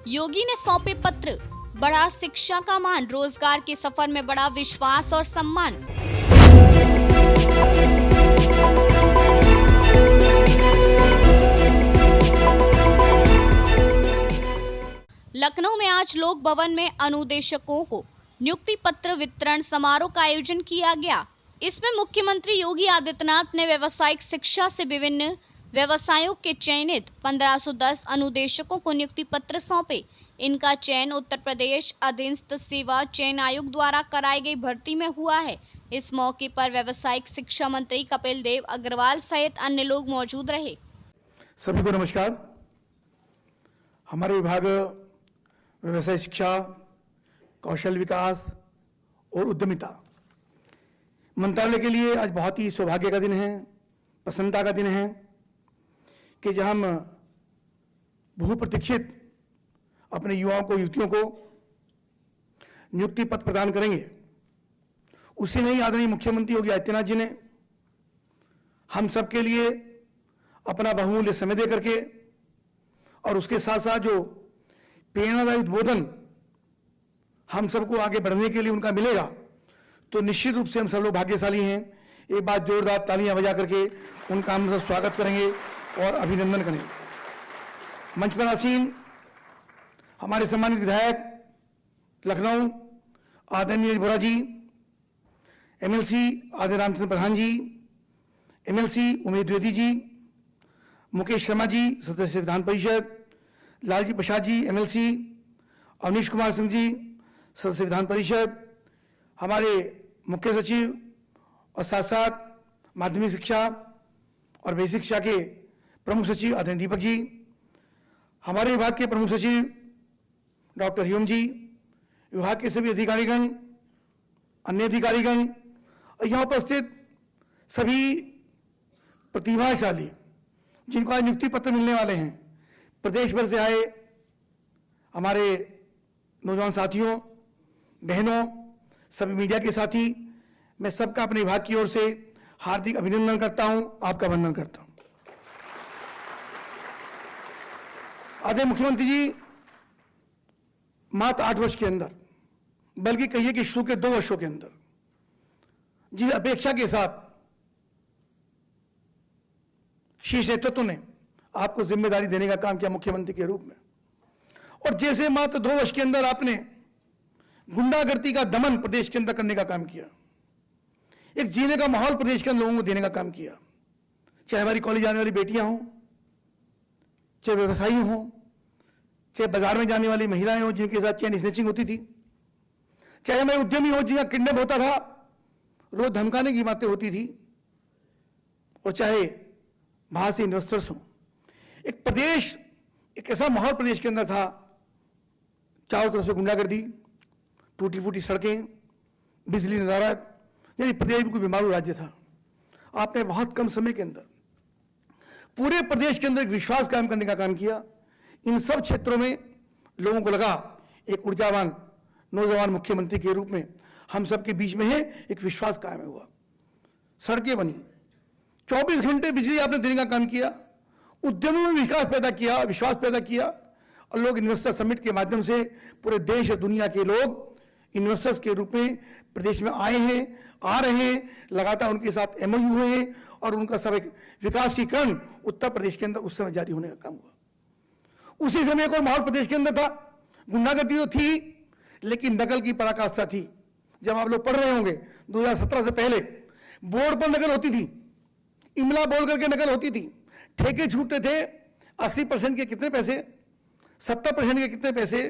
योगी ने सौंपे पत्र, बढ़ा शिक्षा का मान, रोजगार के सफर में बढ़ा विश्वास और सम्मान। लखनऊ में आज लोक भवन में अनुदेशकों को नियुक्ति पत्र वितरण समारोह का आयोजन किया गया। इसमें मुख्यमंत्री योगी आदित्यनाथ ने व्यावसायिक शिक्षा से विभिन्न व्यवसायों के चयनित 1510 अनुदेशकों को नियुक्ति पत्र सौंपे। इनका चयन उत्तर प्रदेश अधीनस्थ सेवा चयन आयोग द्वारा कराई गई भर्ती में हुआ है। इस मौके पर व्यावसायिक शिक्षा मंत्री कपिल देव अग्रवाल सहित अन्य लोग मौजूद रहे। सभी को नमस्कार। हमारे विभाग व्यवसाय शिक्षा, कौशल विकास और उद्यमिता मंत्रालय के लिए आज बहुत ही सौभाग्य का दिन है, प्रसन्नता का दिन है कि जहां हम बहुप्रतीक्षित अपने युवाओं को, युवतियों को नियुक्ति पत्र प्रदान करेंगे। उसी नहीं, आदरणीय मुख्यमंत्री योगी आदित्यनाथ जी ने हम सबके लिए अपना बहुमूल्य समय दे करके और उसके साथ साथ जो प्रेरणादायी उद्बोधन हम सबको आगे बढ़ने के लिए उनका मिलेगा, तो निश्चित रूप से हम सब लोग भाग्यशाली हैं। एक बार जोरदार तालियां बजा करके उनका हम सब स्वागत करेंगे और अभिनंदन करेंगे। मंच पर आसीन हमारे सम्मानित विधायक लखनऊ आदरणीय बोरा जी, एमएलसी आदरणीय रामचंद्र प्रधान जी, एमएलसी उमेश द्विवेदी जी, मुकेश शर्मा जी सदस्य विधान परिषद, लालजी प्रसाद जी एमएलसी, अवनीश कुमार सिंह जी सदस्य विधान परिषद, हमारे मुख्य सचिव और साथ साथ माध्यमिक शिक्षा और बेसिक शिक्षा के प्रमुख सचिव आदरणीय दीपक जी, हमारे विभाग के प्रमुख सचिव डॉक्टर हरिओम जी, विभाग के सभी अधिकारीगण, अन्य अधिकारीगण और यहाँ उपस्थित सभी प्रतिभाशाली जिनको आज नियुक्ति पत्र मिलने वाले हैं, प्रदेश भर से आए हमारे नौजवान साथियों, बहनों, सभी मीडिया के साथी, मैं सबका अपने विभाग की ओर से हार्दिक अभिनंदन करता हूं, आपका वंदन करता हूं। आदरणीय मुख्यमंत्री जी, मात्र 8 वर्ष के अंदर, बल्कि कहिए कि शुरू के 2 वर्षों के अंदर जिस अपेक्षा के साथ शीर्ष नेतृत्व ने आपको जिम्मेदारी देने का काम किया मुख्यमंत्री के रूप में, और जैसे मात्र 2 वर्ष के अंदर आपने गुंडागर्दी का दमन प्रदेश के अंदर करने का काम किया, एक जीने का माहौल प्रदेश के अंदर लोगों को देने का काम किया, चाहे हमारी कॉलेज जाने वाली बेटियां हों, चाहे व्यवसायी हों, चाहे बाजार में जाने वाली महिलाएं हों जिनके साथ चेन स्नैचिंग होती थी, चाहे हमारे उद्यमी हो जिनका किडनैप होता था, रोज धमकाने की बातें होती थी, और चाहे बाहर से इन्वेस्टर्स हों। एक प्रदेश, एक ऐसा माहौल प्रदेश के अंदर था, चारों तरफ से गुंडागर्दी, टूटी फूटी सड़कें, बिजली नदारत, यानी प्रदेश बिल्कुल बीमारू राज्य था। आपने बहुत कम समय के अंदर पूरे प्रदेश के अंदर एक विश्वास कायम करने का काम किया। इन सब क्षेत्रों में लोगों को लगा एक ऊर्जावान नौजवान मुख्यमंत्री के रूप में हम सबके बीच में है, एक विश्वास कायम हुआ। सड़कें बनी, 24 घंटे बिजली आपने देने का काम किया, उद्यमों में विकास पैदा किया, विश्वास पैदा किया, और लोग इन्वेस्टर समिट के माध्यम से पूरे देश और दुनिया के लोग इन्वेस्टर्स के रूप में प्रदेश में आए हैं, आ रहे हैं, लगातार उनके साथ एमओयू हुए हैं, और उनका सब एक विकास की कण उत्तर प्रदेश के अंदर उस समय जारी होने का काम हुआ। उसी समय कोई माहौल प्रदेश के अंदर था, गुंडागर्दी तो थी, लेकिन नकल की पराकाष्ठा थी। जब आप लोग पढ़ रहे होंगे 2017 से पहले बोर्ड पर नकल होती थी, इमला बोल करके नकल होती थी, ठेके छूटते थे, 80% के कितने पैसे, 70% के कितने पैसे,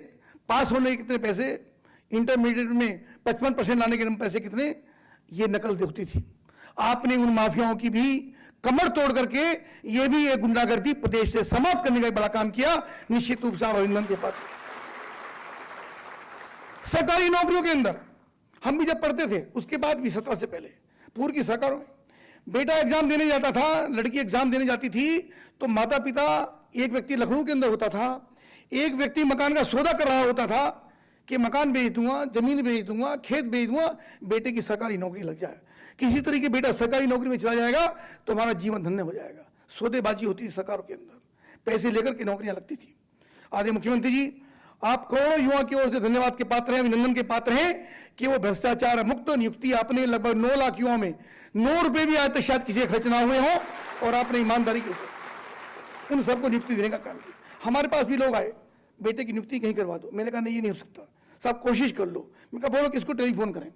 पास होने के कितने पैसे, इंटरमीडिएट में 55% लाने के पैसे कितने, ये नकल होती थी। आपने उन माफियाओं की भी कमर तोड़ करके ये भी एक गुंडागर्दी प्रदेश से समाप्त करने का बड़ा काम किया। निश्चित रूप से अभिनंदन के पात्र। सरकारी नौकरियों के अंदर हम भी जब पढ़ते थे, उसके बाद भी 17 से पहले पूर्व की सरकारों में बेटा एग्जाम देने जाता था, लड़की एग्जाम देने जाती थी, तो माता पिता, एक व्यक्ति लखनऊ के अंदर होता था, एक व्यक्ति मकान का सौदा कर रहा होता था कि मकान बेच दूंगा, जमीन बेच दूंगा, खेत बेच दूंगा, बेटे की सरकारी नौकरी लग जाए। किसी तरीके बेटा सरकारी नौकरी में चला जाएगा तो हमारा जीवन धन्य हो जाएगा। सौदेबाजी होती थी सरकारों के अंदर, पैसे लेकर के नौकरियां लगती थी। आदरणीय मुख्यमंत्री जी, आप करोड़ों युवा की ओर से धन्यवाद के पात्र हैं, अभिनंदन के पात्र हैं कि वो भ्रष्टाचार मुक्त नियुक्ति आपने लगभग 9 लाख युवाओं में 9 रुपए भी आज तक शायद किसी खर्च ना हुए हों, और आपने ईमानदारी के साथ उन सबको नियुक्ति देने का काम किया। हमारे पास भी लोग आए, बेटे की नियुक्ति कहीं करवा दो। मैंने कहा नहीं, ये नहीं हो सकता साहब, कोशिश कर लो। मैं कहा बोलो किसको टेलीफोन करें,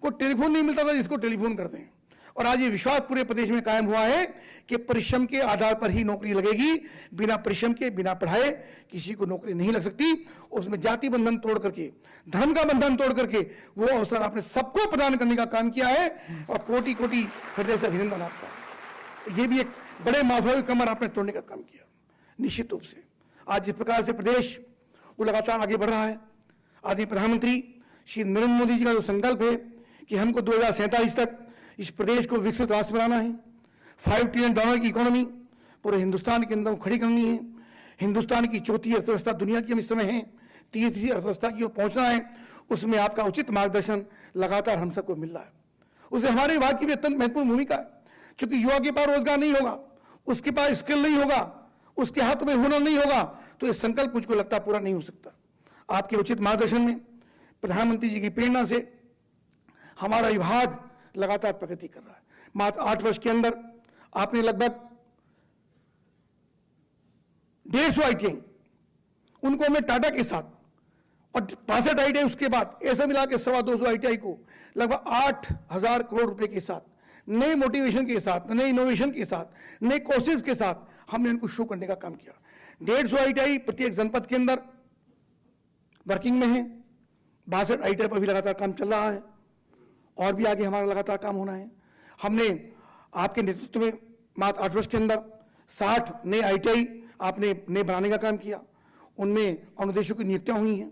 कोई टेलीफोन नहीं मिलता था जिसको टेलीफोन करते हैं। और आज ये विश्वास पूरे प्रदेश में कायम हुआ है कि परिश्रम के आधार पर ही नौकरी लगेगी, बिना परिश्रम के, बिना पढ़ाए किसी को नौकरी नहीं लग सकती। उसमें जाति बंधन तोड़ करके, धर्म का बंधन तोड़ करके वो अवसर आपने सबको प्रदान करने का काम किया है, और कोटि कोटि हृदय से अभिनंदन आपका। ये भी एक बड़े माफियावी कमर आपने तोड़ने का काम किया। निश्चित रूप से आज जिस प्रकार से प्रदेश वो लगातार आगे बढ़ रहा है, आदरणीय प्रधानमंत्री श्री नरेंद्र मोदी जी का जो संकल्प है कि हमको 2047 तक इस प्रदेश को विकसित राष्ट्र बनाना है, $5 ट्रिलियन की इकोनॉमी पूरे हिंदुस्तान के अंदर खड़ी करनी है, हिंदुस्तान की चौथी अर्थव्यवस्था दुनिया की हम इस समय है, तीसरी अर्थव्यवस्था की ओर पहुंचना है, उसमें आपका उचित मार्गदर्शन लगातार हम सबको मिल रहा है। उससे हमारे विभाग की भी अत्यंत महत्वपूर्ण भूमिका है, क्योंकि युवा के पास रोजगार नहीं होगा, उसके पास स्किल नहीं होगा, उसके हाथ में हुनर नहीं होगा, तो ये संकल्प मुझको लगता है पूरा नहीं हो सकता। आपके उचित मार्गदर्शन में, प्रधानमंत्री जी की प्रेरणा से हमारा विभाग लगातार प्रगति कर रहा है। मात्र 8 वर्ष के अंदर आपने लगभग 150 ITI, उनको हमने टाटा के साथ, और 65 ITI उसके बाद, ऐसा मिला के 225 ITI को लगभग 8,000 करोड़ रुपए के साथ, नए मोटिवेशन के साथ, नए इनोवेशन के साथ, नए कोर्सेज के साथ हमने इनको शो करने का काम किया। 150 ITI प्रत्येक जनपद के अंदर वर्किंग में है, 62 ITI पर भी लगातार काम चल रहा है, और भी आगे हमारा लगातार काम होना है। हमने आपके नेतृत्व में मात्र 8 वर्ष के अंदर 60 नए ITI आपने नए बनाने का काम किया, उनमें अनुदेशों की नियुक्तियां हुई हैं।